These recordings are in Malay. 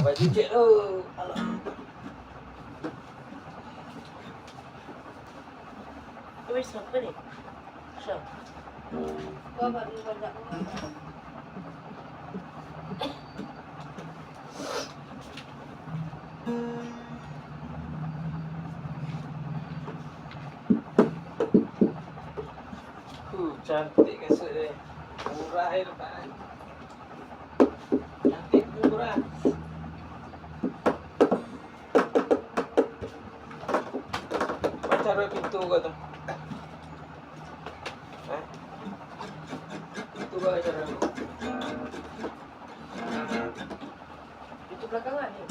baju cek tu. Alah. Kau siapa ni? Siapa? Kau baru banyak orang. Cantik kasut dia. Murah dia lepas. Cantik murah. Macam cara pintu kau tu. Pintu kau cara ni. Itu belakangan ni.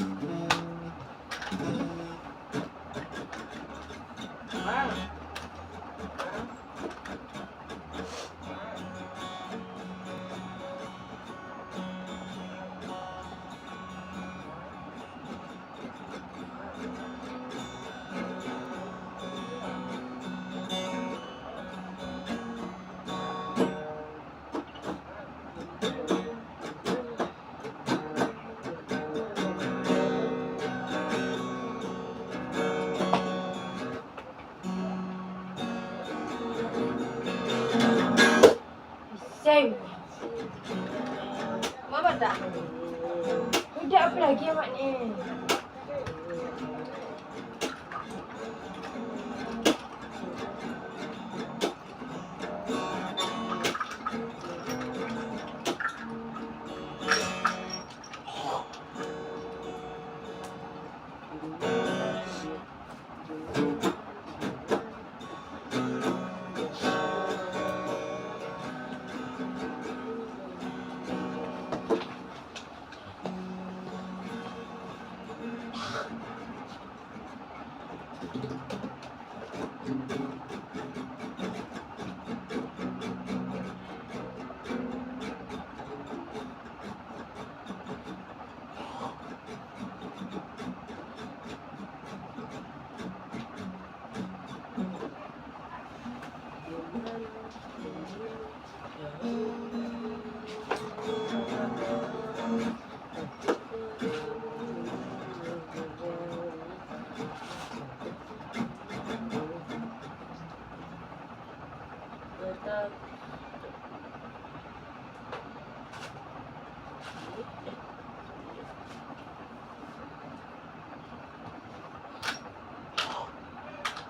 Same. Mama tak? Udah apa lagi awak ni?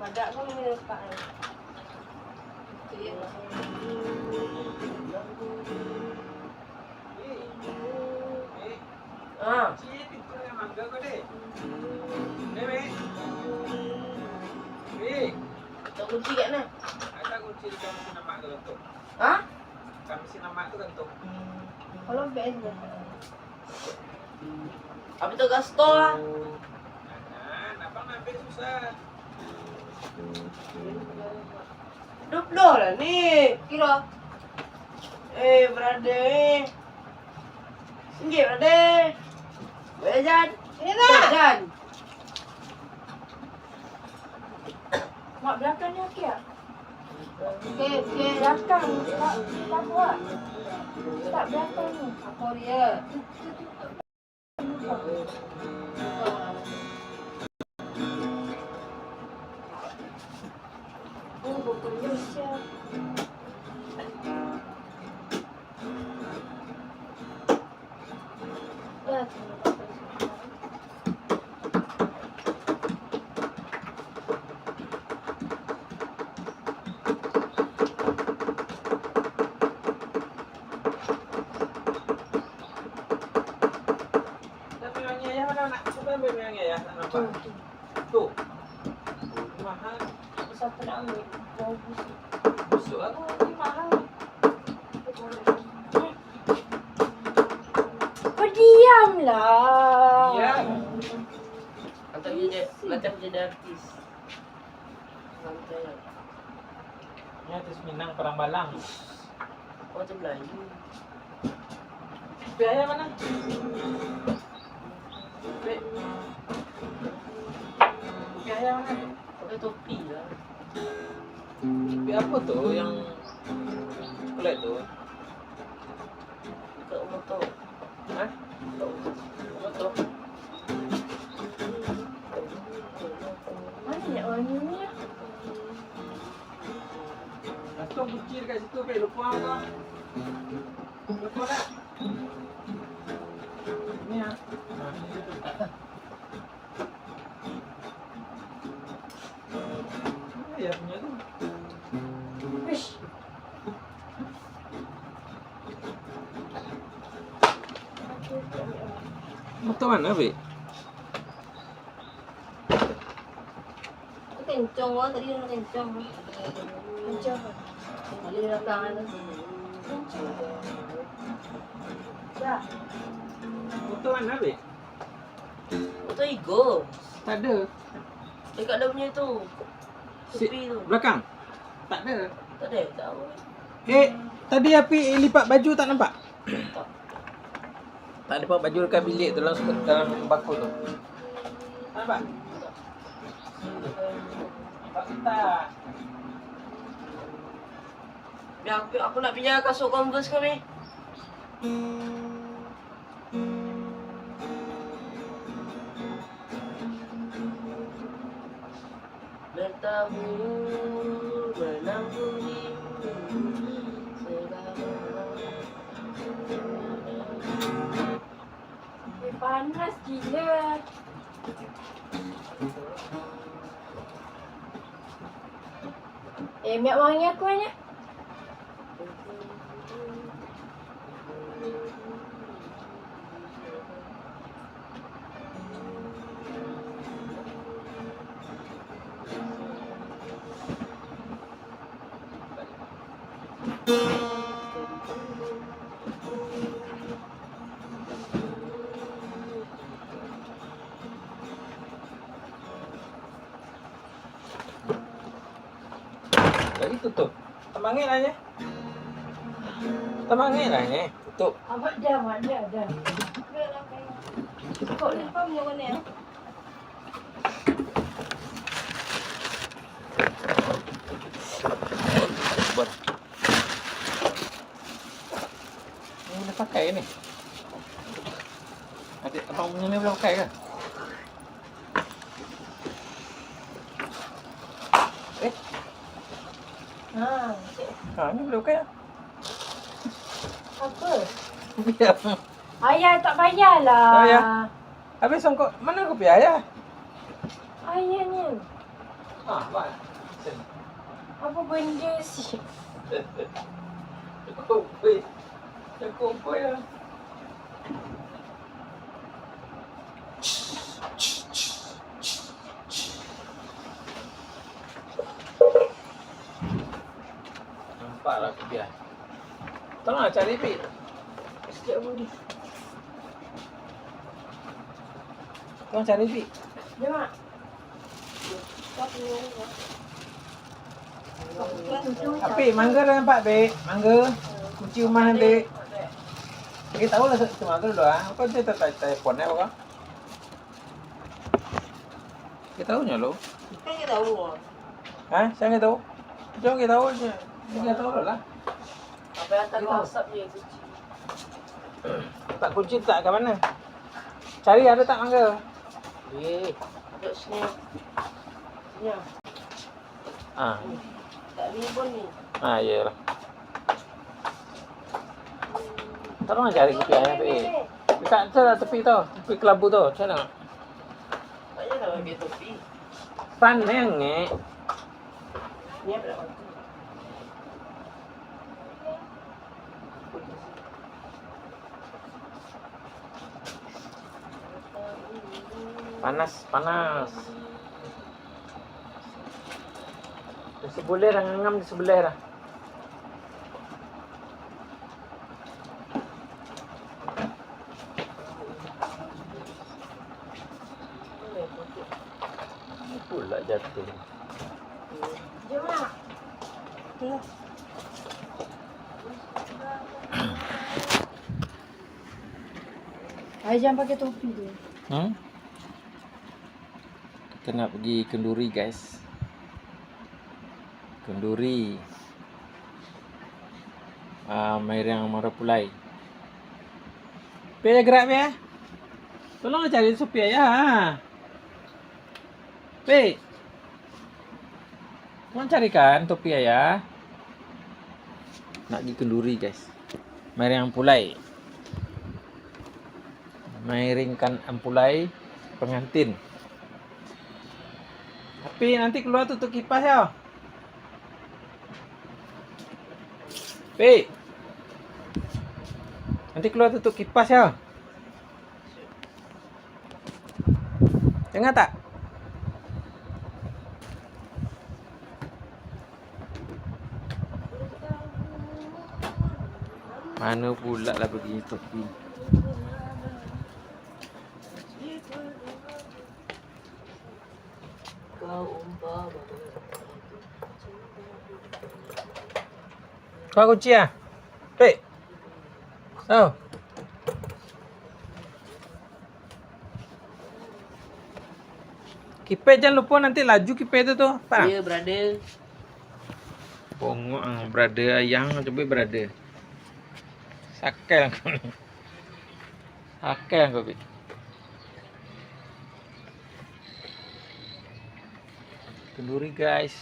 Padak pun boleh lepak ni. Itu je lah. Cik, pintu yang mangga kau dek. Weh. Weh. Tak kunci kat mana? Ada kunci di kamar mesin nama tu kentuk. Ha? Kamar mesin nama tu kentuk. Kalau best je. Habis tu kat store lah. Abang nak ambil susah. 20 lah ni. Kira. Brother. Singgit, brother. Bejan. Ini tak? Bejan. Mak belakang ni okey tak? Okey, belakang. Tak buat. Tak belakang ni. Apa dia? Oh, bukannya siap. Tu. Mahal. Siapa nak ambil? Bau busuk. Busuk aku ni mahal. Diamlah. Ya. Atau dia macam jadi artis. Santai. Ni atas Minang Perang Balang. Oh, tu Melayu. Biaya mana? Biaya mana? Pakai topi lah. Biaya apa tu yang coklat tu? Dekat rumah kau. Hah? Dekat rumah kau. Potong kunci dekat situ, Pek. Lupa kau. Lupa tak? Ni ya. Ya punya tu. Wish. Motor mana, Pek? Kencang lah tadi nak kencang. Kencang. Kali belakang tu. Kencang. Dah. Motor mana, Pek? Motor Ego. Tak ada. Dekat dia punya tu. Tepi tu. Belakang? Tak ada. Tak ada, tak tahu. Tadi api lipat baju tak nampak? Tak. Tak lipat baju dekat bilik tu dalam bakul tu. Nampak? Nampak tak? Biar aku nak pinjam kasut Converse kami. Bertabur menanggung Panas gila. Minyak wangi aku banyak. Tadi tutup. Tamangit lah ni. Tamangit lah ni. Tutup. Abang dah. Kau lupa punya mana ya? Buat. Ini boleh pakai ni. Adik abang punya ni boleh pakai ke? Ni boleh pakai lah. Apa? Biar. Ayah tak payahlah. Tak payah? Habis songkok. Mana kopi ayah? Ayah ni. Buat. Apa benda sih? Kopi. Kopi lah. Nampaklah kopi ayah. Tolonglah cari Pik. Sekejap budi. Tolong cari Pik. Jom mak. Kau punya Pik, mangga dah nampak Pik. Mangga. Kunci rumah nanti. Kita tahu lah cuma tu dulu ah. Kau dia tak telefon ni apa? Kita tahunya lo. Kan kita tahu. Saya nggak tahu. Jangan kita tahu je. Kita tahu lah. Apa yang tak WhatsApp je kunci. Tak kunci tak ke mana? Cari ada tak mangga? Duduk sini. Sini. Tak ni pun ni. Iyalah. Tolong cari kopi ayah Pik. Dekat sana tepi tu, tepi kelabu tu. Macam mana? Taknya dah bagi topi. Paneng ni. Ni apa nak makan? Panas. Di sebelah dah ngam di sebelah dah. Pula jatuh. Jom mak. Ayah jangan pakai topi tu. Kita nak pergi kenduri guys. Kenduri. Mairang Marapulai. Pia gerak Pia. Tolong cari Sophia ya. Pi. Tolong carikan topi ya. Nak pergi kenduri guys. Mari Ampulai. Mairingkan Ampulai pengantin. Tapi nanti keluar tutup kipas ya. Pi. Nanti keluar tutup kipas ya. Dengar tak? Mana pula lah pergi topi. Kau kunci ah? Pek. Oh. Kipe jangan lupa nanti laju kipe itu tuh. Pak. Iya, brother. Bongok brother ayang coba brother. Sakel kau ni. Sakel kau bi. Kenduri guys.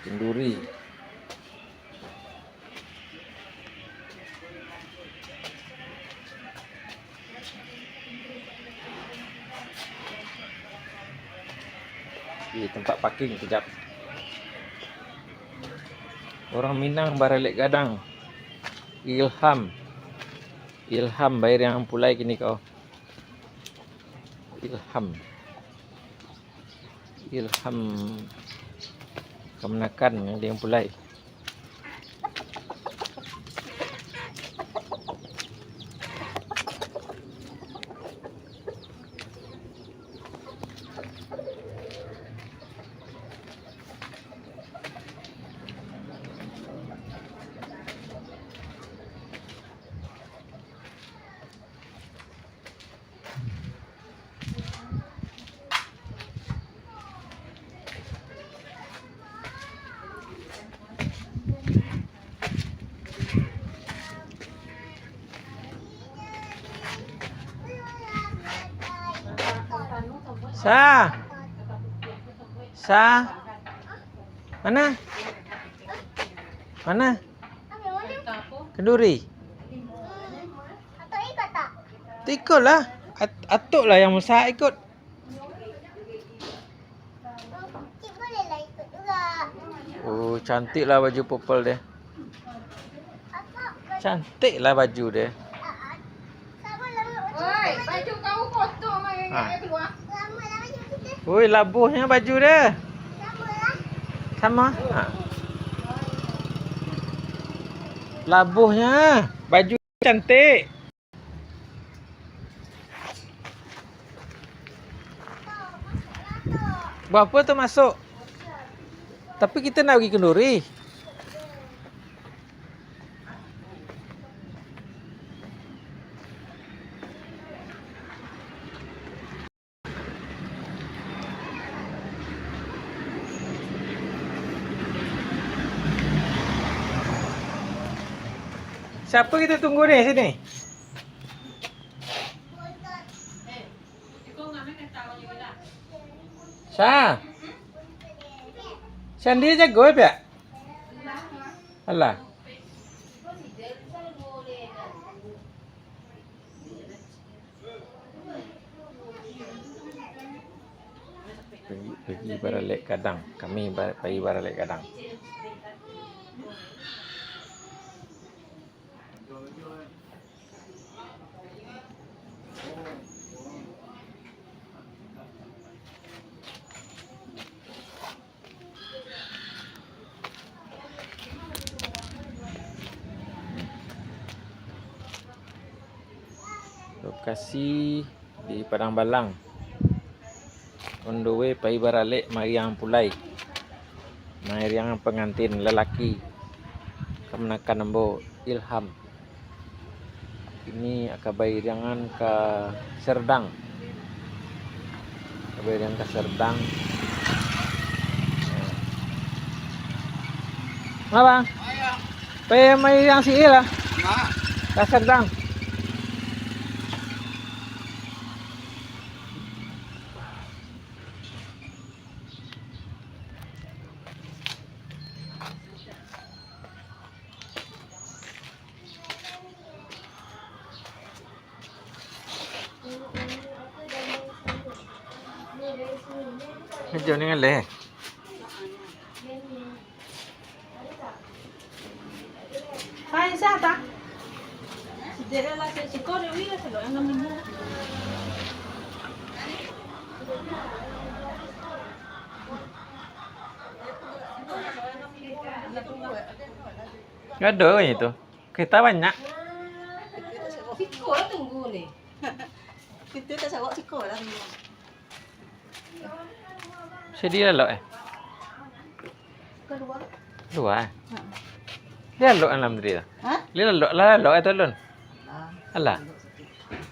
Kenduri. Di tempat parking kejap. Orang Minang baralek gadang. Ilham. Ilham bayar yang Ampulai kini kau. Ilham. Ilham. Kemenakan yang dia Ampulai. Sa. Sa. Mana? Mana? Kenduri. Atau ikut tak? Ikutlah. Atuk lah yang masak ikut. Cik bolehlah ikut juga. Oh, cantiklah baju purple dia. Cantiklah baju dia. Oi, baju kau kotor mai Ha. keluar. Lama-lama baju kita. Oi, labuhnya baju dia. Samalah. Sama. Ha. Labuhnya. Baju cantik. Berapa tu masuk? Tapi kita nak pergi kenduri. Siapa kita tunggu ni sini? Sa. Sandi jago ya? Alah. Pergi baralek kadang. Kami pergi baralek kadang. Lokasi di Padang Balang. On the way pergi baralek mari yang Ampulai. Mari yang pengantin lelaki. Kemenakan Ambo Ilham. Ini akan bayrangan ke Serdang. Bayrangan ke Serdang. Apa? Pergi mari yang siil lah. Ke Serdang. hijau ni ngalih. Hai sao ta? Để ra là sẽ có điều ý là phải đổi ăn mình mua. Nggak ada itu. Kita banyak. Siko lah tunggu nih. Itu tak sawak siko lah. Sedia lo Keluar. Dua. Dia lo alhamdulillah. Hah? Dia lo itu lun. Ah. Alah.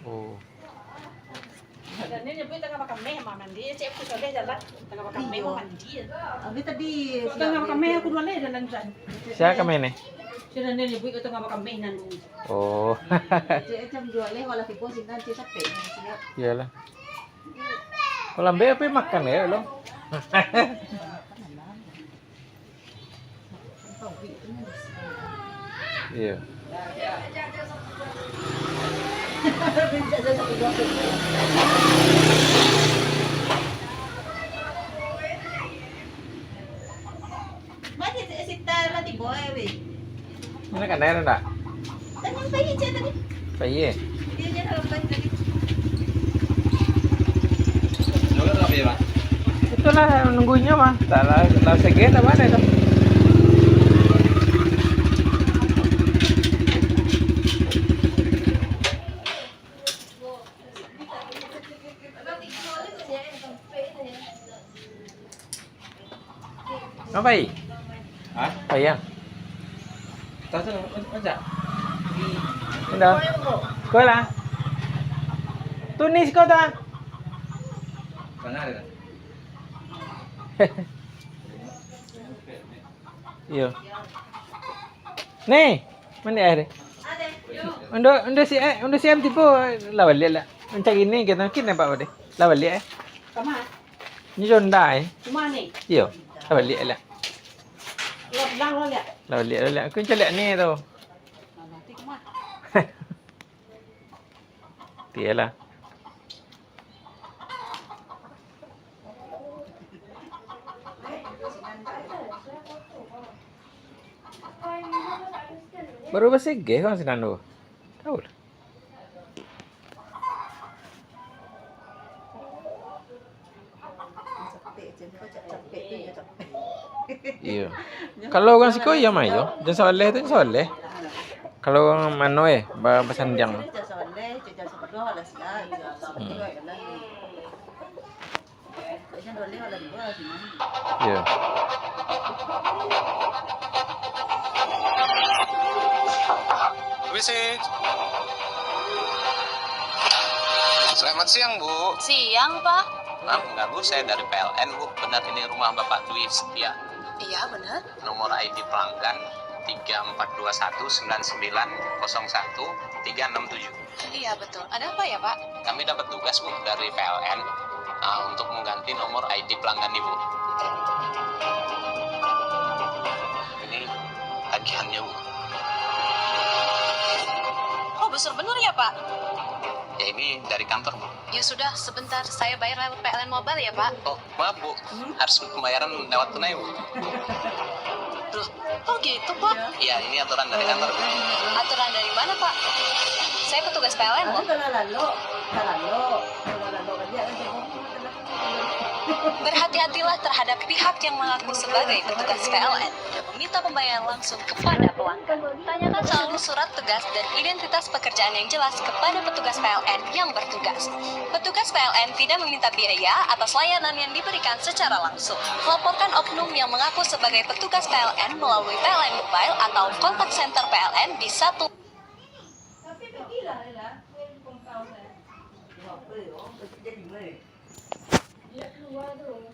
Oh. Dan ini nyebut tengah makan meh mandi. Cek aku sudah jalan tengah makan meh mandi. Abi tadi Tengah makan meh aku dua jalan jalan. Siapa kami ni? Sudah ini nyebut tengah makan meh nanti. Oh. Cek jam 2 leh wala tipo singan cek sampai siap. Iyalah. Kalau ambil apa makan ya lo? Iya. Mati sita lah di boy we. Ini kan daerah tak? Tanyang bayi cek tadi. Bayi. Dia jangan lupa tadi. Itulah nunggunya mah. Salah segen apa ada itu? Apa bayi? Hah? Bayang. Tahu tu macam? Indah. Kau lah. Tunis kau tak? Sana ada. Iya. Nih, mana ada? Untuk si tipu lah balik lah. Macam ini kita mungkin nampak pada. Lah balik Kemana? Ni jondai. Cuma nih. Iya. Lah balik lah. Lo bilang lo lihat. Lah balik. Aku cakap ni tu. Nanti kemana? Tiyalah. Baru bersegeh kan si Nando. Tahu lah. Capek je kau capek tu ya capek. Iya. Kalau orang siko ya mayo. Jangan soleh tu soleh. Kalau orang mano bersanjang. Cek soleh, cek jam 10 wala siap. Sabtu lah. Kau jangan boleh wala di bawah sini. Iya. Visit. Selamat siang, Bu. Siang, Pak. Maaf mengganggu, saya dari PLN, Bu. Benar ini rumah Bapak Dwi Setia. Iya, benar. Nomor ID pelanggan 34219901 Iya, betul. Ada apa ya, Pak? Kami dapat tugas, Bu, dari PLN untuk mengganti nomor ID pelanggan Ibu. Ini tagihannya, Bu. Oh, besar benar ya, Pak? Ya, ini dari kantor, Bu. Ya sudah, sebentar. Saya bayar lewat PLN Mobile ya, Pak. Oh, maaf, Bu. Harus pembayaran lewat tunai, Bu. Loh, oh gitu, Pak? Iya, ini aturan dari kantor, Bu. Aturan dari mana, Pak? Saya petugas PLN, Ano loh. ka lalalo? Lalalo ka diyan. Berhati-hatilah terhadap pihak yang mengaku sebagai petugas PLN dan meminta pembayaran langsung kepada pelanggan. Tanyakan selalu surat tugas dan identitas pekerjaan yang jelas kepada petugas PLN yang bertugas. Petugas PLN tidak meminta biaya atas layanan yang diberikan secara langsung. Laporkan oknum yang mengaku sebagai petugas PLN melalui PLN Mobile atau kontak center PLN di 1. Tapi pergilah Lela. Kau saya. Dia keluar tu.